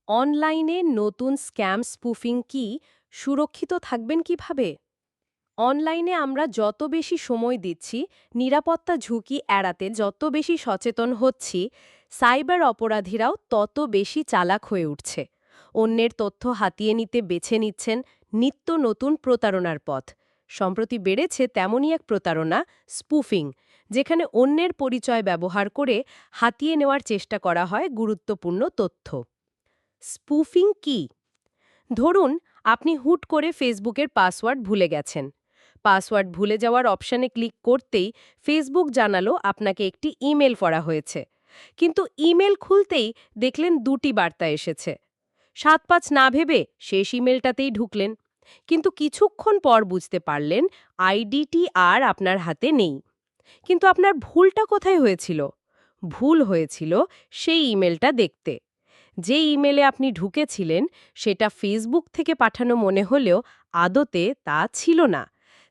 অনলাইনে নতুন scam spoofing কি সুরক্ষিত থাকবেন কিভাবে? অনলাইনে আমরা যত বেশি সময় দিচ্ছি, নিরাপত্তা ঝুঁকি এড়াতে যত বেশি সচেতন হচ্ছি, সাইবার অপরাধীরাও তত বেশি চালাক হয়ে উঠছে। অন্যের তথ্য হাতিয়ে নিতে বেছে নিচ্ছেন নিত্য নতুন প্রতারণার পথ। সম্প্রতি বেড়েছে তেমনই এক প্রতারণা, স্পুফিং, যেখানে অন্যের পরিচয় ব্যবহার করে হাতিয়ে নেওয়ার চেষ্টা করা হয় গুরুত্বপূর্ণ তথ্য। স্পুফিং কি? ধরুন, আপনি হুট করে ফেসবুকের পাসওয়ার্ড ভুলে গেছেন। পাসওয়ার্ড ভুলে যাওয়ার অপশানে ক্লিক করতেই ফেসবুক জানালো আপনাকে একটি ইমেল করা হয়েছে। কিন্তু ইমেল খুলতেই দেখলেন দুটি বার্তা এসেছে। ৭-৫ না ভেবে শেষ ইমেলটাতেই ঢুকলেন। কিন্তু কিছুক্ষণ পর বুঝতে পারলেন আইডিটি আর আপনার হাতে নেই। কিন্তু আপনার ভুলটা কোথায় হয়েছিল? ভুল হয়েছিল সেই ইমেলটা দেখতে। যে ইমেলে আপনি ঢুকেছিলেন সেটা ফেসবুক থেকে পাঠানো মনে হলেও আদতে তা ছিল না,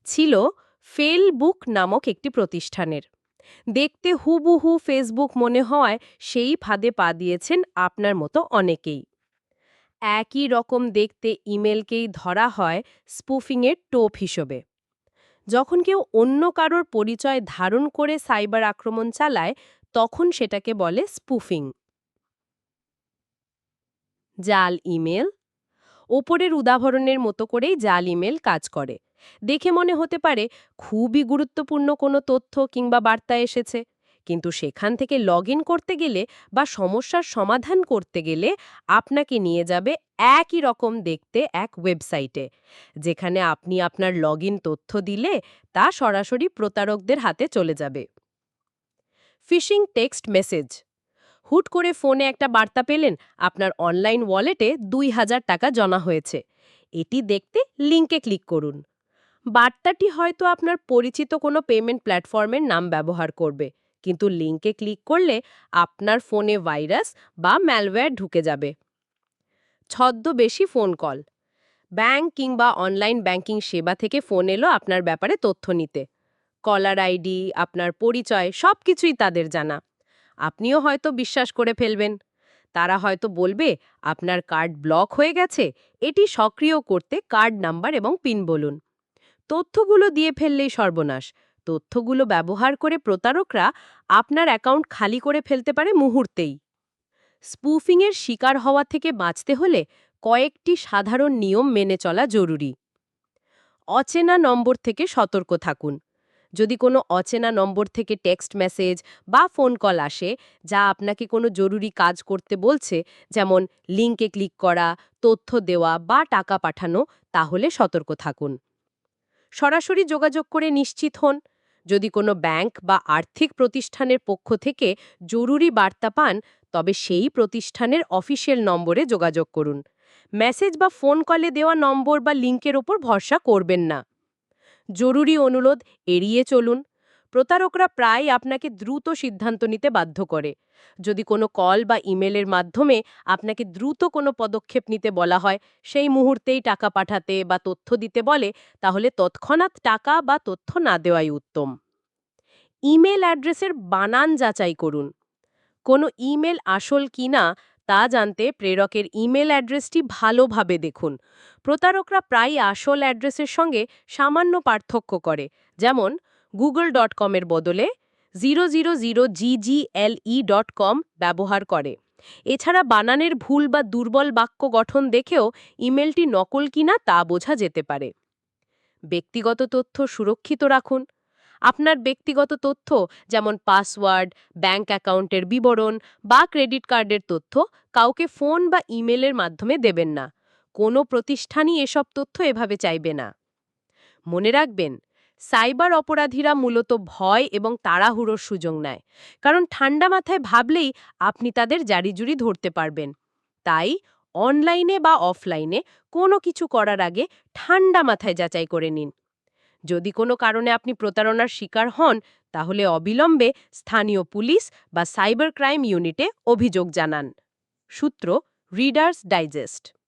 ছিল ফেলবুক নামক একটি প্রতিষ্ঠানের। দেখতে হুবহু ফেসবুক মনে হওয়ায় সেই ফাঁদে পা দিয়েছেন আপনার মতো অনেকেই। একই রকম দেখতে ইমেলকেই ধরা হয় স্পুফিংয়ের টোপ হিসেবে। যখন কেউ অন্য কারোর পরিচয় ধারণ করে সাইবার আক্রমণ চালায়, তখন সেটাকে বলে স্পুফিং। জাল ইমেল। ওপরের উদাহরণের মতো করেই জাল ইমেল কাজ করে। দেখে মনে হতে পারে খুবই গুরুত্বপূর্ণ কোনো তথ্য কিংবা বার্তা এসেছে, কিন্তু সেখান থেকে লগইন করতে গেলে বা সমস্যার সমাধান করতে গেলে আপনাকে নিয়ে যাবে একই রকম দেখতে এক ওয়েবসাইটে, যেখানে আপনি আপনার লগইন তথ্য দিলে তা সরাসরি প্রতারকদের হাতে চলে যাবে। Phishing text message. হুট করে ফোনে একটা বার্তা পেলেন আপনার অনলাইন ওয়ালেটে ২,০০০ টাকা জমা হয়েছে। এটি দেখতে লিংকে ক্লিক করুন। বার্তাটি হয়তো আপনার পরিচিত কোনো পেমেন্ট প্ল্যাটফর্মের নাম ব্যবহার করবে, কিন্তু লিংকে ক্লিক করলে আপনার ফোনে ভাইরাস বা ম্যালওয়্যার ঢুকে যাবে। ছদ্মবেশী ফোন কল। ব্যাংক কিংবা অনলাইন ব্যাংকিং সেবা থেকে ফোন এলো আপনার ব্যাপারে তথ্য নিতে। কলার আইডি, আপনার পরিচয় সবকিছুই তাদের জানা। আপনিও হয়তো বিশ্বাস করে ফেলবেন। তারা হয়তো বলবে আপনার কার্ড ব্লক হয়ে গেছে, এটি সক্রিয় করতে কার্ড নাম্বার এবং পিন বলুন। তথ্যগুলো দিয়ে ফেললেই সর্বনাশ। তথ্যগুলো ব্যবহার করে প্রতারকরা আপনার অ্যাকাউন্ট খালি করে ফেলতে পারে মুহূর্তেই। স্পুফিংয়ের শিকার হওয়া থেকে বাঁচতে হলে কয়েকটি সাধারণ নিয়ম মেনে চলা জরুরি। অচেনা নম্বর থেকে সতর্ক থাকুন। যদি কোনো অচেনা নম্বর থেকে টেক্সট মেসেজ বা ফোন কল আসে যা আপনাকে কোনো জরুরি কাজ করতে বলছে, যেমন লিংকে ক্লিক করা, তথ্য দেওয়া বা টাকা পাঠানো, তাহলে সতর্ক থাকুন। সরাসরি যোগাযোগ করে নিশ্চিত হন। যদি কোনো ব্যাংক বা আর্থিক প্রতিষ্ঠানের পক্ষ থেকে জরুরি বার্তা পান, তবে সেই প্রতিষ্ঠানের অফিসিয়াল নম্বরে যোগাযোগ করুন। মেসেজ বা ফোন কলে দেওয়া নম্বর বা লিংকের ওপর ভরসা করবেন না। জরুরি অনুরোধ এড়িয়ে চলুন। প্রতারকরা প্রায় আপনাকে দ্রুত সিদ্ধান্ত নিতে বাধ্য করে। যদি কোনো কল বা ইমেলের মাধ্যমে আপনাকে দ্রুত কোনো পদক্ষেপ নিতে বলা হয়, সেই মুহূর্তেই টাকা পাঠাতে বা তথ্য দিতে বলে, তাহলে তৎক্ষণাৎ টাকা বা তথ্য না দেওয়াই উত্তম। ইমেল অ্যাড্রেসের বানান যাচাই করুন। কোনো ইমেল আসল কিনা তা জানতে প্রেরকের ইমেল অ্যাড্রেসটি ভালোভাবে দেখুন। প্রতারকরা প্রায়ই আসল অ্যাড্রেসের সঙ্গে সামান্য পার্থক্য করে, যেমন google.com এর বদলে 000ggle.com ব্যবহার করে। এছাড়া বানানের ভুল বা দুর্বল বাক্য গঠন দেখেও ইমেলটি নকল কিনা তা বোঝা যেতে পারে। ব্যক্তিগত তথ্য সুরক্ষিত রাখুন। আপনার ব্যক্তিগত তথ্য, যেমন পাসওয়ার্ড, ব্যাংক অ্যাকাউন্টের বিবরণ বা ক্রেডিট কার্ডের তথ্য, কাউকে ফোন বা ইমেলের মাধ্যমে দেবেন না। কোনো প্রতিষ্ঠানই এসব তথ্য এভাবে চাইবে না। মনে রাখবেন, সাইবার অপরাধীরা মূলত ভয় এবং তাড়াহুড়োর সুযোগ নেয়, কারণ ঠান্ডা মাথায় ভাবলেই আপনি তাদের জারিজুরি ধরতে পারবেন। তাই অনলাইনে বা অফলাইনে কোনো কিছু করার আগে ঠান্ডা মাথায় যাচাই করে নিন। যদি কোনো কারণে আপনি প্রতারণার শিকার হন, তাহলে অবিলম্বে স্থানীয় পুলিশ বা সাইবার ক্রাইম ইউনিটে অভিযোগ জানান। সূত্র রিডার্স ডাইজেস্ট।